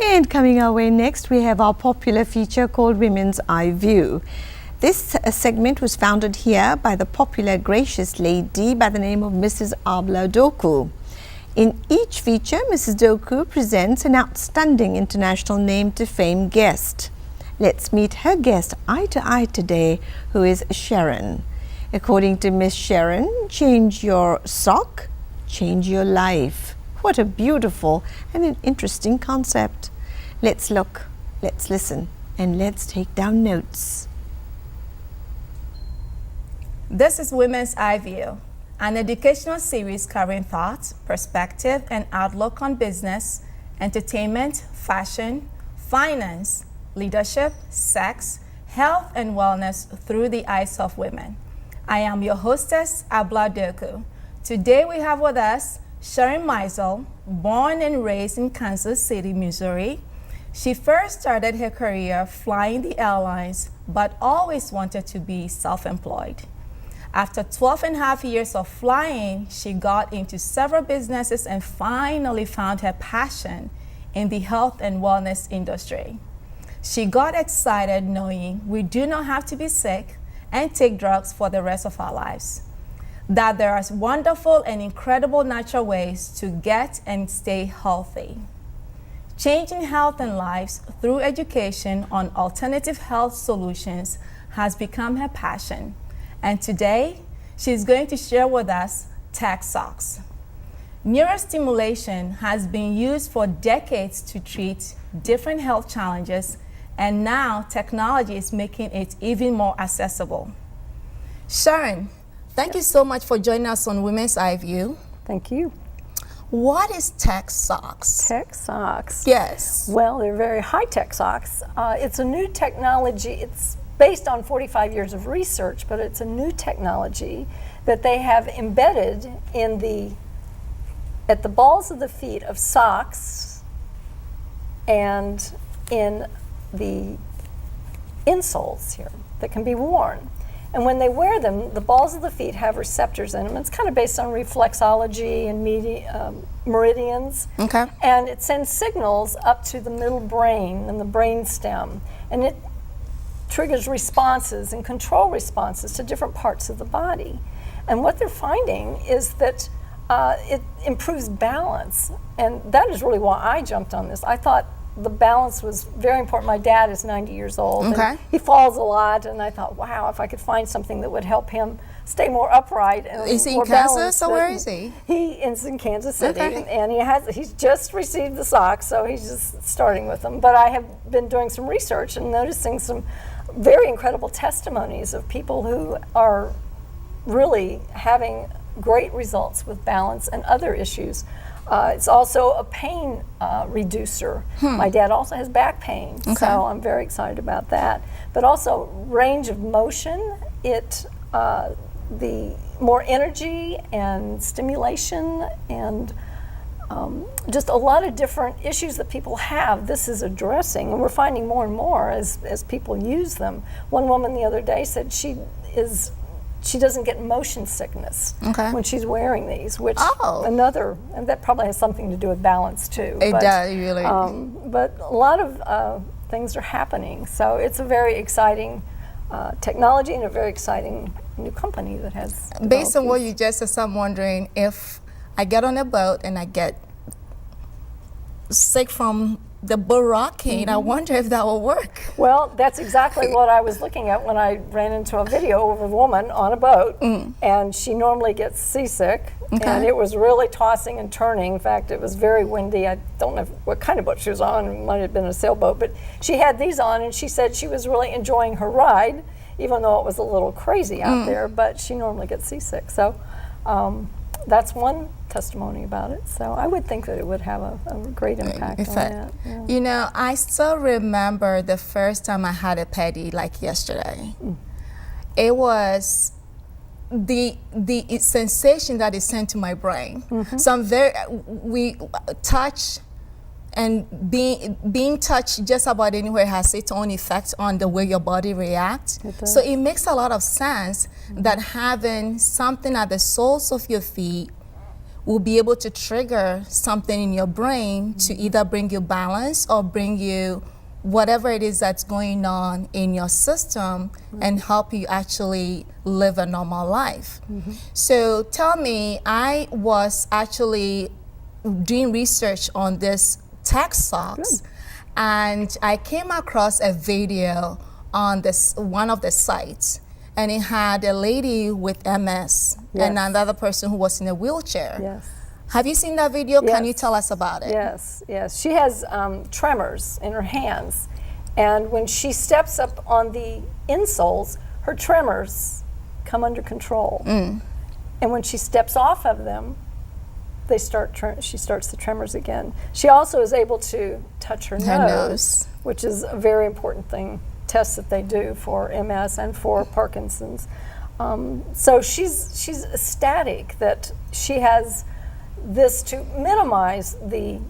And coming our way next, we have our popular feature called Women's Eye View. This segment was founded here by the popular gracious lady by the name of Mrs. Abla Doku. In each feature, Mrs. Doku presents an outstanding international name to fame guest. Let's meet her guest eye to eye today, who is Sharon. According to Miss Sharon, change your sock, change your life. What a beautiful and an interesting concept. Let's look, let's listen, and let's take down notes. This is Women's Eye View, an educational series covering thought, perspective, and outlook on business, entertainment, fashion, finance, leadership, sex, health, and wellness through the eyes of women. I am your hostess, Abla Doku. Today we have with us Sharon Meisel, born and raised in Kansas City, Missouri. She first started her career flying the airlines, but always wanted to be self-employed. After 12 and a half years of flying, she got into several businesses and finally found her passion in the health and wellness industry. She got excited knowing we do not have to be sick and take drugs for the rest of our lives, that there are wonderful and incredible natural ways to get and stay healthy. Changing health and lives through education on alternative health solutions has become her passion. And today, she's going to share with us Tech Socks. Neuro-stimulation has been used for decades to treat different health challenges, and now technology is making it even more accessible. Sharon, thank you so much for joining us on Women's Eye View. Thank you. What is Tech Socks? Tech socks. Yes. Well, they're very high-tech socks. It's a new technology. It's based on 45 years of research, but it's a new technology that they have embedded in at the balls of the feet of socks and in the insoles here that can be worn. And when they wear them, the balls of the feet have receptors in them. It's kind of based on reflexology and meridians. Okay. And it sends signals up to the middle brain and the brain stem. And it triggers responses and control responses to different parts of the body. And what they're finding is that it improves balance. And that is really why I jumped on this. I thought the balance was very important. My dad is 90 years old. Okay. And he falls a lot, and I thought, wow, if I could find something that would help him stay more upright and is he more in Kansas, balanced. or where is he? He is in Kansas City, Okay. and he's just received the socks, so he's just starting with them. But I have been doing some research and noticing some very incredible testimonies of people who are really having great results with balance and other issues. It's also a pain reducer. My dad also has back pain, so I'm very excited about that. But also range of motion, the more energy and stimulation and just a lot of different issues that people have, this is addressing, and we're finding more and more as people use them. One woman the other day said she doesn't get motion sickness when she's wearing these, which and that probably has something to do with balance too. It does, really. But a lot of things are happening, so it's a very exciting technology and a very exciting new company that has. Based on what you just said, I'm wondering if I get on a boat and I get sick from the boat rocking, I wonder if that will work. Well, that's exactly what I was looking at when I ran into a video of a woman on a boat, and she normally gets seasick, and it was really tossing and turning. In fact, it was very windy. I don't know what kind of boat she was on. It might have been a sailboat, but she had these on, and she said she was really enjoying her ride, even though it was a little crazy out there, but she normally gets seasick. So that's one testimony about it. So I would think that it would have a great impact on that. Yeah. You know, I still remember the first time I had a pedi, like yesterday. It was the sensation that is sent to my brain. So we touch and being touched just about anywhere has its own effect on the way your body reacts. So it makes a lot of sense that having something at the soles of your feet will be able to trigger something in your brain to either bring you balance or bring you whatever it is that's going on in your system and help you actually live a normal life. So tell me, I was actually doing research on this tech socks, and I came across a video on this one of the sites, and it had a lady with MS and another person who was in a wheelchair. Yes. Have you seen that video? Yes. Can you tell us about it? Yes, yes. She has tremors in her hands, and when she steps up on the insoles, her tremors come under control. And when she steps off of them, she starts the tremors again. She also is able to touch her nose, which is a very important test that they do for MS and for Parkinson's. So she's ecstatic that she has this to minimize the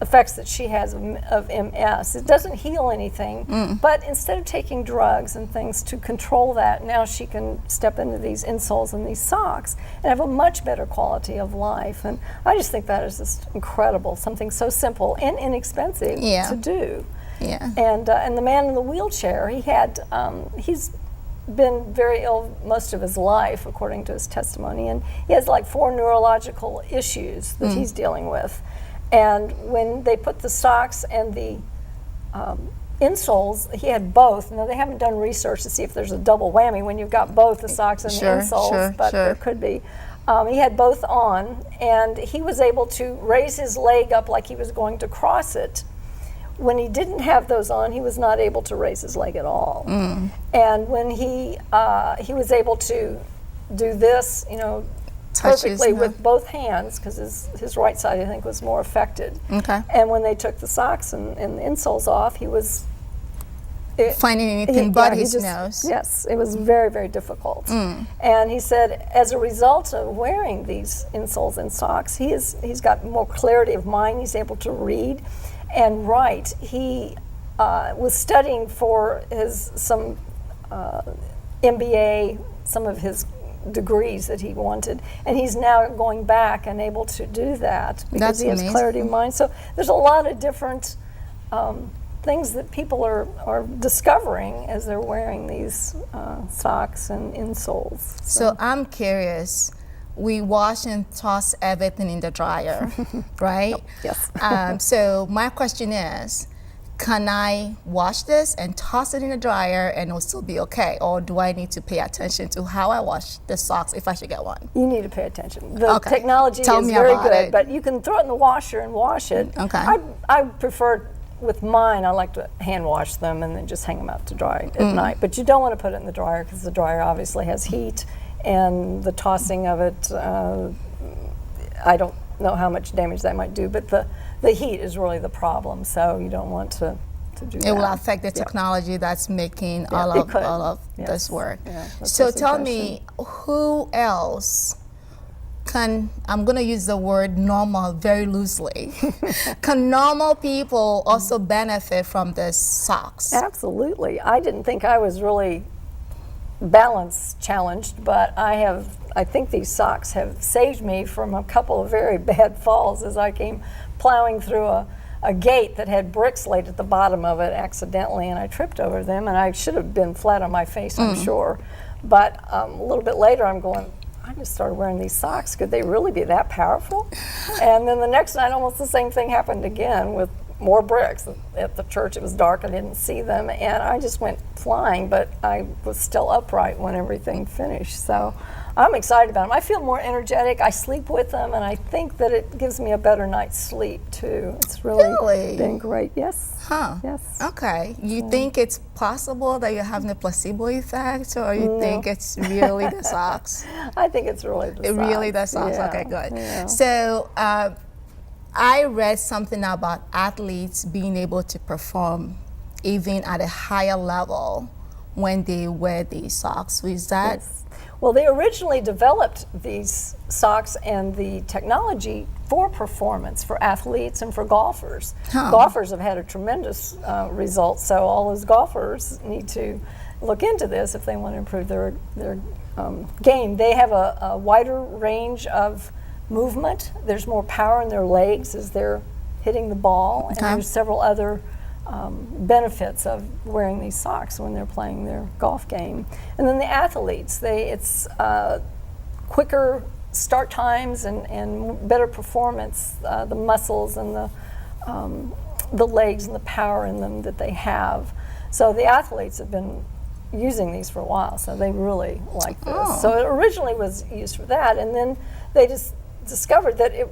effects that she has of MS. It doesn't heal anything, but instead of taking drugs and things to control that, now she can step into these insoles and these socks and have a much better quality of life. And I just think that is just incredible, something so simple and inexpensive to do. And the man in the wheelchair, he's been very ill most of his life, according to his testimony, and he has like 4 neurological issues that he's dealing with. And when they put the socks and the insoles, he had both. Now, they haven't done research to see if there's a double whammy when you've got both the socks and the insoles, but there could be. He had both on, and he was able to raise his leg up like he was going to cross it. When he didn't have those on, he was not able to raise his leg at all. And when he was able to do this, perfectly with both hands, because his right side, I think, was more affected. And when they took the socks and the insoles off, he was finding anything but his nose. Yes, it was very, very difficult. And he said, as a result of wearing these insoles and socks, he's got more clarity of mind. He's able to read and write. He was studying for some MBA, some of his degrees that he wanted, and he's now going back and able to do that because he has clarity of mind. So there's a lot of different things that people are discovering as they're wearing these socks and insoles. So I'm curious, we wash and toss everything in the dryer, right? Yes. So my question is, can I wash this and toss it in the dryer and it'll still be okay? Or do I need to pay attention to how I wash the socks if I should get one? You need to pay attention. The technology is very good, but you can throw it in the washer and wash it. I prefer, with mine, I like to hand wash them and then just hang them out to dry at night. But you don't want to put it in the dryer because the dryer obviously has heat, and the tossing of it, I don't know how much damage that might do, but the heat is really the problem, so you don't want to do that. It will affect the technology that's making all of this work. So tell me, who else can, I'm going to use the word normal very loosely, can normal people also benefit from this socks? Absolutely. I didn't think I was really balance challenged, but I think these socks have saved me from a couple of very bad falls as I came plowing through a gate that had bricks laid at the bottom of it accidentally, and I tripped over them, and I should have been flat on my face, I'm sure. But a little bit later I'm going, I just started wearing these socks. Could they really be that powerful? And then the next night almost the same thing happened again with more bricks at the church. It was dark, I didn't see them, and I just went flying, but I was still upright when everything finished. So I'm excited about them. I feel more energetic. I sleep with them, and I think that it gives me a better night's sleep too. It's really been great. Yes. Yes. Okay. You think it's possible that you're having a placebo effect, or you think it's really the socks? I think it's really the socks. Really the socks. Yeah. Okay, good. Yeah. So I read something about athletes being able to perform even at a higher level when they wear these socks. Is that? Yes. Well, they originally developed these socks and the technology for performance, for athletes and for golfers. Golfers have had a tremendous result, so all those golfers need to look into this if they want to improve their game. They have a wider range of movement. There's more power in their legs as they're hitting the ball. And there's several other benefits of wearing these socks when they're playing their golf game. And then the athletes, it's quicker start times and better performance, the muscles and the legs and the power in them that they have. So the athletes have been using these for a while, so they really like this. So it originally was used for that, and then they just discovered that it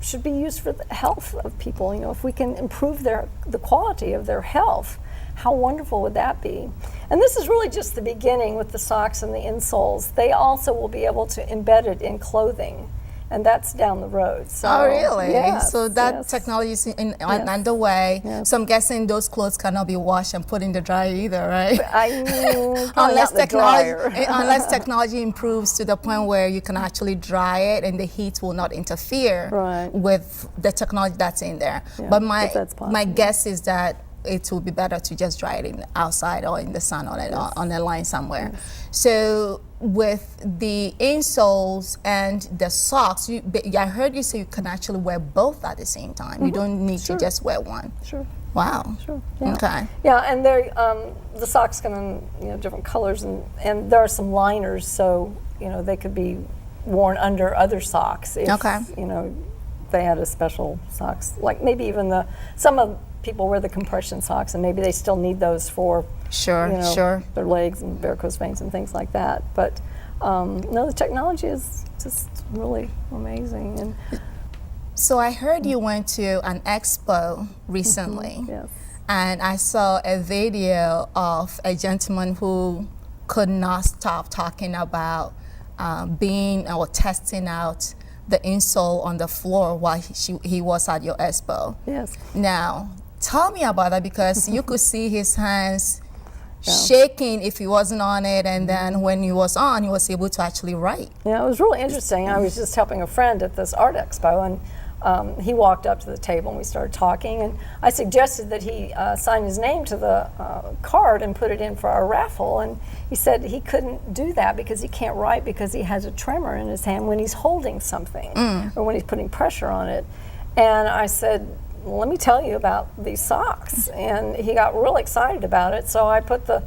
should be used for the health of people. You know, if we can improve the quality of their health, how wonderful would that be? And this is really just the beginning with the socks and the insoles. They also will be able to embed it in clothing, and that's down the road. So, oh, really? Yes, so that technology is underway. Yes. So I'm guessing those clothes cannot be washed and put in the dryer either, right? I mean, unless technology improves to the point where you can actually dry it and the heat will not interfere with the technology that's in there. Yeah, but my guess is that it will be better to just dry it outside or in the sun on a line somewhere. So with the insoles and the socks, I heard you say you can actually wear both at the same time. You don't need to just wear one. Sure. Wow. Sure. Yeah. Okay. Yeah, and the socks come in different colors, and there are some liners, so they could be worn under other socks if they had a special socks. Like maybe even some of people wear the compression socks, and maybe they still need those for their legs and varicose veins and things like that. But no, the technology is just really amazing. And so I heard you went to an expo recently, yes, and I saw a video of a gentleman who could not stop talking about being or testing out the insole on the floor while he was at your expo. Yes. Now, tell me about that, because you could see his hands shaking if he wasn't on it, and then when he was on, he was able to actually write. Yeah, it was really interesting. I was just helping a friend at this art expo, and he walked up to the table and we started talking, and I suggested that he sign his name to the card and put it in for our raffle, and he said he couldn't do that because he can't write because he has a tremor in his hand when he's holding something or when he's putting pressure on it. And I said, well, let me tell you about these socks. And he got real excited about it, so I put the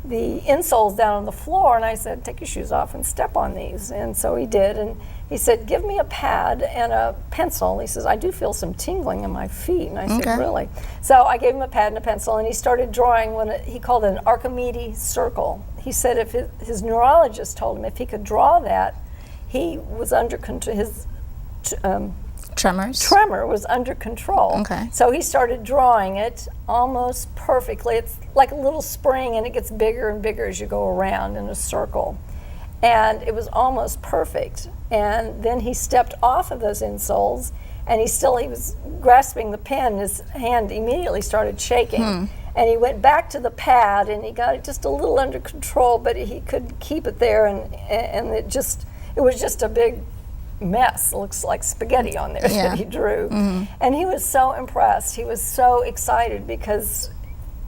insoles down on the floor and I said, take your shoes off and step on these. And so he did, and he said, give me a pad and a pencil. He says, I do feel some tingling in my feet. And I said, really? So I gave him a pad and a pencil, and he started drawing he called it an Archimedes circle. He said if his neurologist told him if he could draw that, he was under control. His tremor was under control. Okay. So he started drawing it almost perfectly. It's like a little spring, and it gets bigger and bigger as you go around in a circle. And it was almost perfect. And then he stepped off of those insoles, and he was grasping the pen. His hand immediately started shaking. And he went back to the pad, and he got it just a little under control, but he could keep it there, and it was just a big mess. It looks like spaghetti on there that he drew. And he was so impressed. He was so excited because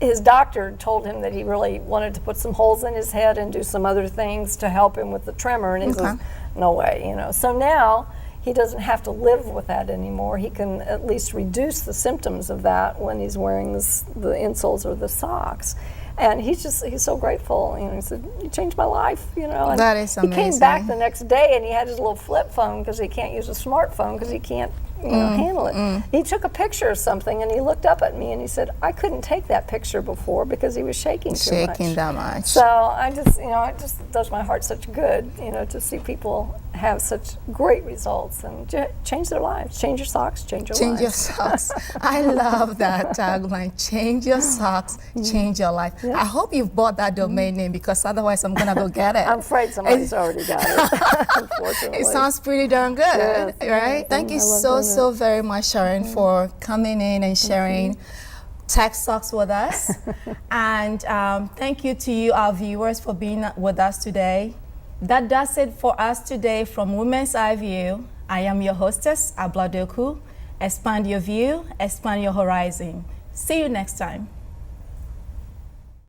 his doctor told him that he really wanted to put some holes in his head and do some other things to help him with the tremor, and he says, no way, So now he doesn't have to live with that anymore. He can at least reduce the symptoms of that when he's wearing the insoles or the socks. And he's so grateful. He said, you changed my life, And that is amazing. He came back the next day, and he had his little flip phone because he can't use a smartphone because he can't handle it. He took a picture of something, and he looked up at me, and he said, I couldn't take that picture before because he was shaking too much. Shaking that much. So it just does my heart such good, to see people have such great results and change their lives. Change your socks, change your life. Change your socks. I love that tagline. Change your socks, change your life. Yeah. I hope you've bought that domain name, because otherwise I'm gonna go get it. I'm afraid somebody's already got it, unfortunately. It sounds pretty darn good, right? Thank you so very much, Sharon, for coming in and sharing tech socks with us. And thank you to you, our viewers, for being with us today. That does it for us today from Women's Eye View. I am your hostess, Abla Doku. Expand your view, expand your horizon. See you next time.